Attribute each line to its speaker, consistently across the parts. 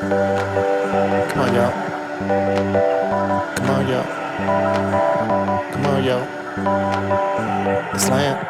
Speaker 1: Come on, y'all. Come on, y'all. Come on, y'all. Slant.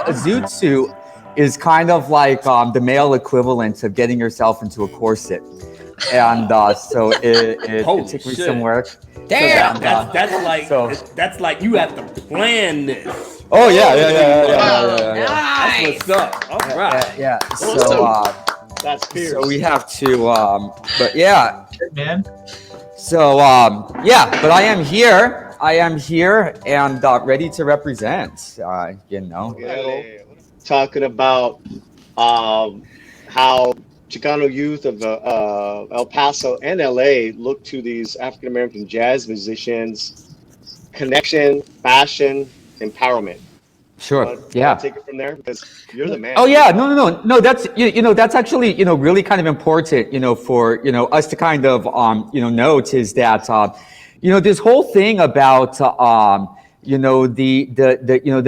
Speaker 2: A zoot suit is kind of like the male equivalent of getting yourself into a corset, and so it
Speaker 3: Holy
Speaker 2: took me
Speaker 3: shit.
Speaker 2: some work.
Speaker 4: Damn.
Speaker 3: That's like you have to plan this.
Speaker 2: Oh yeah.
Speaker 4: Oh,
Speaker 3: That's
Speaker 4: nice.
Speaker 3: what's up. All right.
Speaker 2: Yeah.
Speaker 5: That's fierce.
Speaker 2: So we have to, but yeah.
Speaker 6: Good, man.
Speaker 2: So yeah, but I am here. I am here and ready to represent. You know.
Speaker 5: Talking about how Chicano youth of El Paso and LA look to these African American jazz musicians, connection, fashion, empowerment.
Speaker 2: Sure.
Speaker 5: Yeah. Take it from there because you're the man.
Speaker 2: Oh yeah, no. That's that's actually really kind of important. For us to kind of note is that this whole thing about the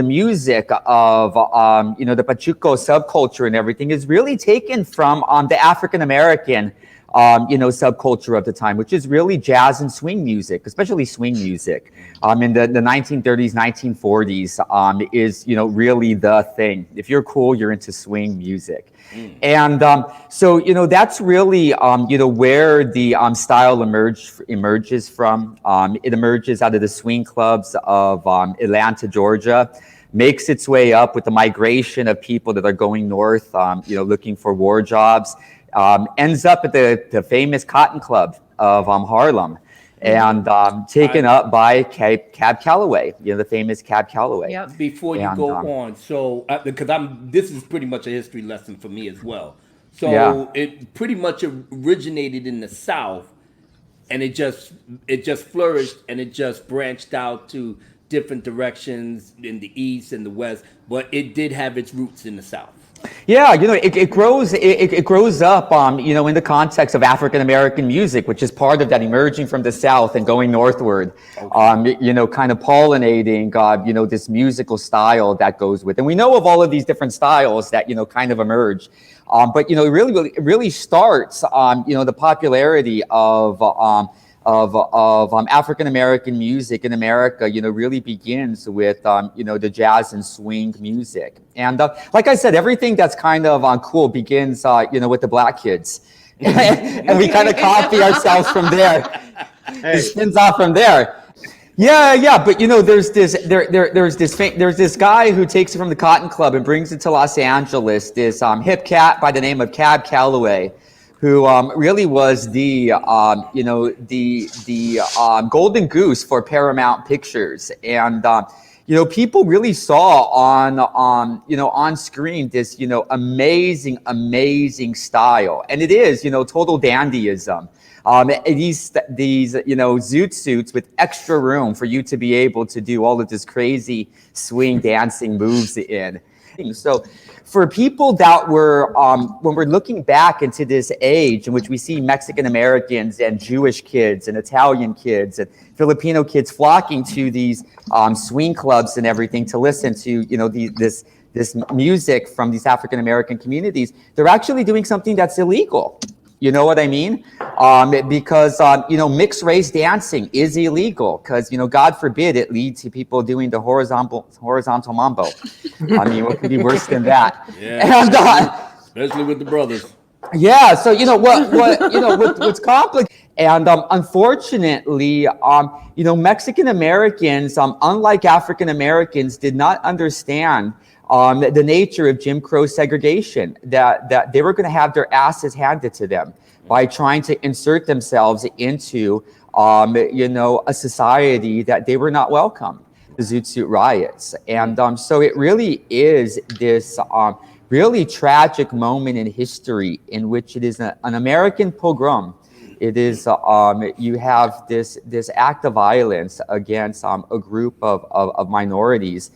Speaker 2: music of the Pachuco subculture and everything is really taken from the African American subculture of the time, which is really jazz and swing music, especially swing music. In the 1930s, 1940s, is really the thing. If you're cool, you're into swing music. And so that's really where the style emerges from. It emerges out of the swing clubs of Atlanta, Georgia, makes its way up with the migration of people that are going north, looking for war jobs. Ends up at the famous Cotton Club of Harlem, and taken up by Cab Calloway, the famous Cab Calloway.
Speaker 4: Yep.
Speaker 3: Before you go on, so because this is pretty much a history lesson for me as well. So it pretty much originated in the South, and it just flourished and it just branched out to different directions in the East and the West, but it did have its roots in the South.
Speaker 2: Yeah, it grows up, in the context of African American music, which is part of that emerging from the South and going northward, kind of pollinating, this musical style that goes with. And we know of all of these different styles that, kind of emerge. But, it really starts, the popularity of African American music in America, really begins with the jazz and swing music. And like I said, everything that's kind of cool begins with the black kids, and we kind of copy ourselves from there. It spins off from there. Yeah, but there's this guy who takes it from the Cotton Club and brings it to Los Angeles. This hip cat by the name of Cab Calloway, who really was the golden goose for Paramount Pictures, and people really saw on screen this amazing style, and it is total dandyism. These zoot suits with extra room for you to be able to do all of this crazy swing dancing moves in. So for people that were, when we're looking back into this age in which we see Mexican Americans and Jewish kids and Italian kids and Filipino kids flocking to these swing clubs and everything to listen to, this music from these African American communities, they're actually doing something that's illegal. You know what I mean? Because, mixed race dancing is illegal because, God forbid it leads to people doing the horizontal mambo. I mean, what could be worse than that?
Speaker 3: Yeah, and, especially with the brothers.
Speaker 2: Yeah. So, what's complicated. And unfortunately, Mexican Americans, unlike African Americans, did not understand the nature of Jim Crow segregation, that they were going to have their asses handed to them by trying to insert themselves into, a society that they were not welcome, the Zoot Suit riots. And so it really is this really tragic moment in history in which it is an American pogrom. It is, you have this act of violence against a group of minorities.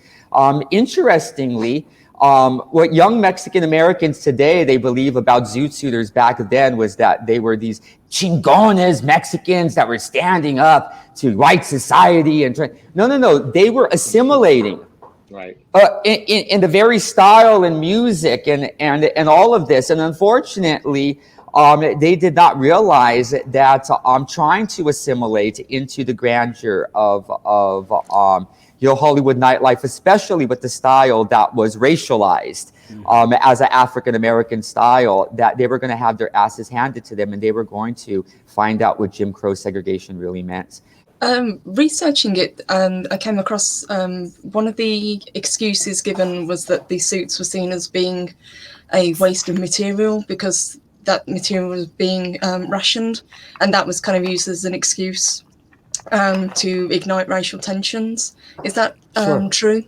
Speaker 2: Interestingly, what young Mexican Americans today, they believe about Zoot Suiters back then was that they were these chingones Mexicans that were standing up to white society. And no, they were assimilating.
Speaker 5: Right.
Speaker 2: In the very style and music and all of this. And unfortunately, they did not realize that trying to assimilate into the grandeur of Hollywood nightlife, especially with the style that was racialized as an African American style, that they were going to have their asses handed to them, and they were going to find out what Jim Crow segregation really meant.
Speaker 4: Researching it, I came across one of the excuses given was that the suits were seen as being a waste of material because that material was being rationed, and that was kind of used as an excuse to ignite racial tensions. Is that true?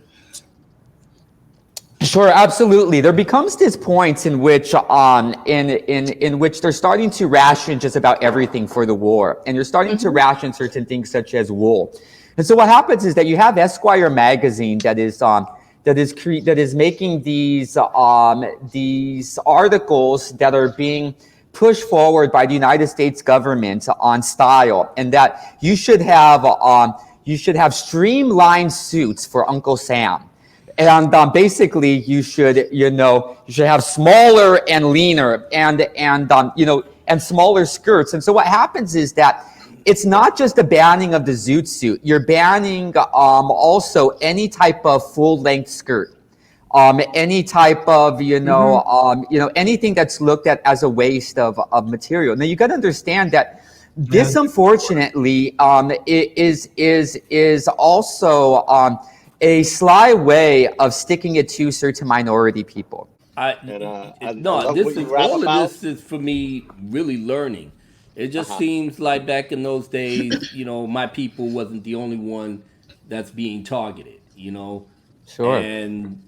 Speaker 2: Sure, absolutely. There becomes this point in which in which they're starting to ration just about everything for the war, and you're starting to ration certain things such as wool. And so what happens is that you have Esquire magazine that is making these articles that are being pushed forward by the United States government on style, and that you should have streamlined suits for Uncle Sam. And basically, you should have smaller and leaner and smaller skirts. And so what happens is that it's not just a banning of the Zoot Suit. You're banning also any type of full length skirt, any type of anything that's looked at as a waste of material. Now you got to understand that this, unfortunately, is also a sly way of sticking it to certain minority people.
Speaker 3: All of this is for me really learning. It just seems like back in those days, my people wasn't the only one that's being targeted,
Speaker 2: Sure.
Speaker 3: And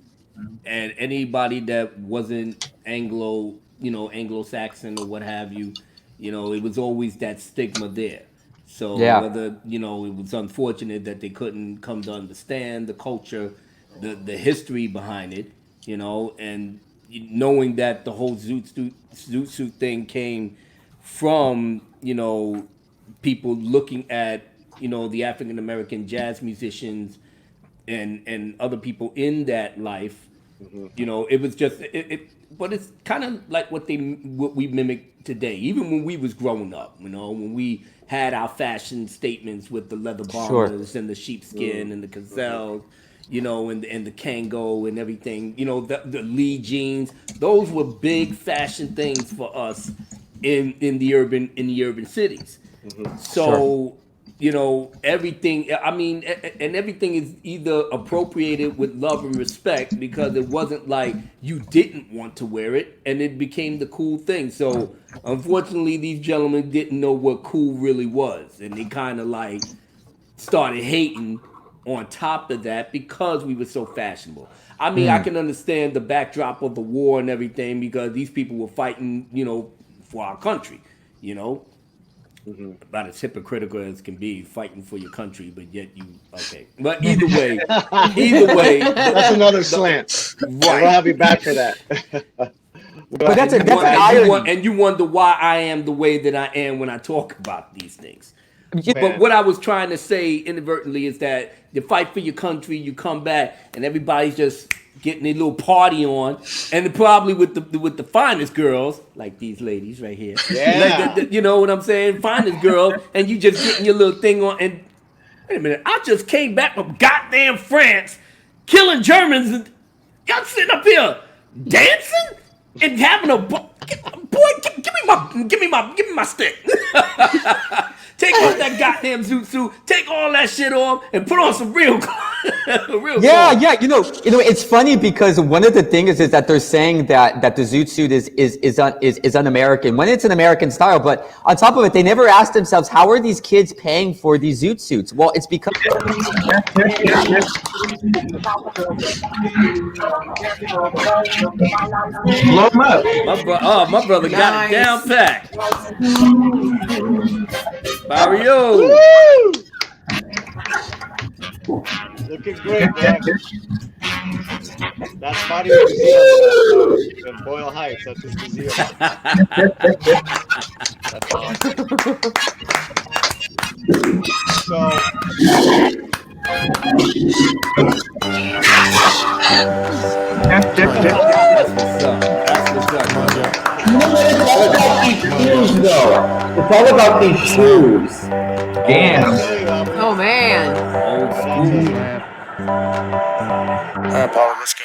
Speaker 3: anybody that wasn't Anglo-Saxon or what have you, it was always that stigma there. So whether, it was unfortunate that they couldn't come to understand the culture, the history behind it, and knowing that the whole Zoot Suit thing came from, people looking at, the African American jazz musicians and other people in that life, it was just, but it's kind of like what we mimic today, even when we was growing up, when we had our fashion statements with the leather bombers and the sheepskin and the gazelles, and the Kango and everything, the Lee jeans. Those were big fashion things for us in the urban cities. So, everything. I mean, and everything is either appropriated with love and respect because it wasn't like you didn't want to wear it, and it became the cool thing. So, unfortunately, these gentlemen didn't know what cool really was, and they kind of like started hating on top of that because we were so fashionable. I mean, I can understand the backdrop of the war and everything because these people were fighting, for our country, about as hypocritical as can be, fighting for your country, but yet But either way,
Speaker 5: that's another slant. Right, we'll have you back for that.
Speaker 2: But that's an irony.
Speaker 3: And you wonder why I am the way that I am when I talk about these things. But what I was trying to say inadvertently is that you fight for your country, you come back, and everybody's just getting a little party on, and probably with the finest girls, like these ladies right here.
Speaker 5: Yeah.
Speaker 3: You know what I'm saying? Finest girls, and you just getting your little thing on. And wait a minute, I just came back from goddamn France, killing Germans, and y'all sitting up here dancing and having a boy. Give me my stick. Take off that goddamn Zoot Suit. Take all that shit off and put on some real clothes.
Speaker 2: Yeah. It's funny because one of the things is that they're saying that the Zoot Suit is un-American when it's an American style. But on top of it, they never asked themselves, how are these kids paying for these Zoot Suits? Well, it's because
Speaker 6: blow them up.
Speaker 3: My brother got it down pat. Barrio.
Speaker 5: Woo! Looking great, man. That's Barrio Museum in Boyle Heights. That's his museum. That's awesome. So,
Speaker 3: That's what's up. That's what's up,
Speaker 1: Come on,
Speaker 3: brother.
Speaker 1: y'all.
Speaker 6: It's all about these shoes, though. It's all about these shoes. Damn.
Speaker 7: Oh man.
Speaker 3: Old school.
Speaker 1: Slant. All right, Paula, let's go.